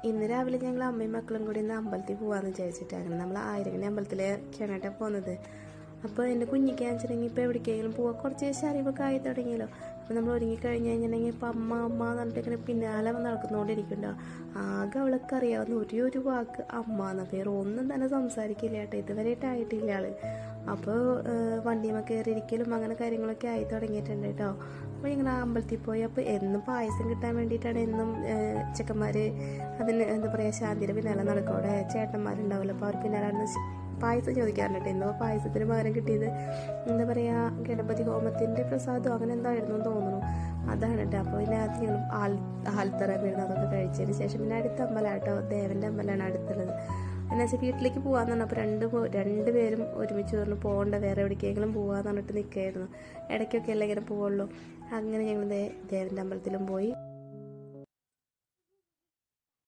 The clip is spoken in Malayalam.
ഇന്ന് രാവിലെ ഞങ്ങൾ അമ്മയും മക്കളും കൂടി ഇന്ന് അമ്പലത്തിൽ പോകാമെന്ന് വിചാരിച്ചിട്ട് അങ്ങനെ നമ്മൾ ആയിരങ്ങണി അമ്പലത്തിലേക്കാണ് കേട്ടോ പോകുന്നത്. അപ്പോൾ എൻ്റെ കുഞ്ഞിക്കാന്ന് വെച്ചിട്ടുണ്ടെങ്കിൽ ഇപ്പോൾ എവിടേക്കെങ്കിലും പോവാൻ കുറച്ച് ശരീരമൊക്കെ ആയി തുടങ്ങിയല്ലോ. അപ്പോൾ നമ്മൾ ഒരുങ്ങിക്കഴിഞ്ഞ് കഴിഞ്ഞിട്ടുണ്ടെങ്കിൽ ഇപ്പോൾ അമ്മ അമ്മ എന്ന് പറഞ്ഞിട്ട് ഇങ്ങനെ പിന്നാലെ നടക്കുന്നതുകൊണ്ടിരിക്കുന്നുണ്ടോ. ആകെ അവൾക്ക് അറിയാവുന്ന ഒരു വാക്ക് അമ്മ എന്ന പേര്, ഒന്നും തന്നെ സംസാരിക്കില്ല കേട്ടോ, ഇതുവരെയായിട്ടായിട്ടില്ല ആള്. അപ്പോൾ വണ്ടിയുമ കയറിയിരിക്കലും അങ്ങനെ കാര്യങ്ങളൊക്കെ ആയി തുടങ്ങിയിട്ടുണ്ട് കേട്ടോ. അപ്പോൾ ഞങ്ങൾ ആ അമ്പലത്തിൽ പോയി. അപ്പോൾ എന്നും പായസം കിട്ടാൻ വേണ്ടിയിട്ടാണ് എന്നും ചെക്കന്മാർ അതിന് എന്താ പറയുക ശാന്തിയുടെ പിന്നാലെ നടക്കും. അവിടെ ചേട്ടന്മാരുണ്ടാവില്ല, അപ്പോൾ അവർ പിന്നാലെ പായസം ചോദിക്കാറുണ്ട്. ഇന്നോ പായസത്തിന് പകരം കിട്ടിയത് എന്താ പറയുക ഗണപതി ഹോമത്തിൻ്റെ പ്രസാദം അങ്ങനെ എന്തായിരുന്നു എന്ന് തോന്നുന്നു, അതാണ് കേട്ടോ. അപ്പോൾ ഇതിനകത്ത് ഞങ്ങൾ ആൽത്തറ വീഴുന്ന അതൊക്കെ കഴിച്ചതിന് ശേഷം പിന്നെ അടുത്ത അമ്പലമാട്ടോ, ദേവൻ്റെ അമ്പലമാണ് അടുത്തുള്ളത്. എന്നു വെച്ചാൽ വീട്ടിലേക്ക് പോകാമെന്ന് പറഞ്ഞപ്പോൾ രണ്ടുപേരും ഒരുമിച്ച് പറഞ്ഞു പോകേണ്ട, വേറെ എവിടേക്കെങ്കിലും പോകാമെന്ന് പറഞ്ഞിട്ട് നിൽക്കുകയായിരുന്നു. ഇടയ്ക്കൊക്കെ അല്ലേ ഇങ്ങനെ പോവുള്ളൂ. അങ്ങനെ ഞങ്ങൾ ദേവൻ്റെ അമ്പലത്തിലും പോയി.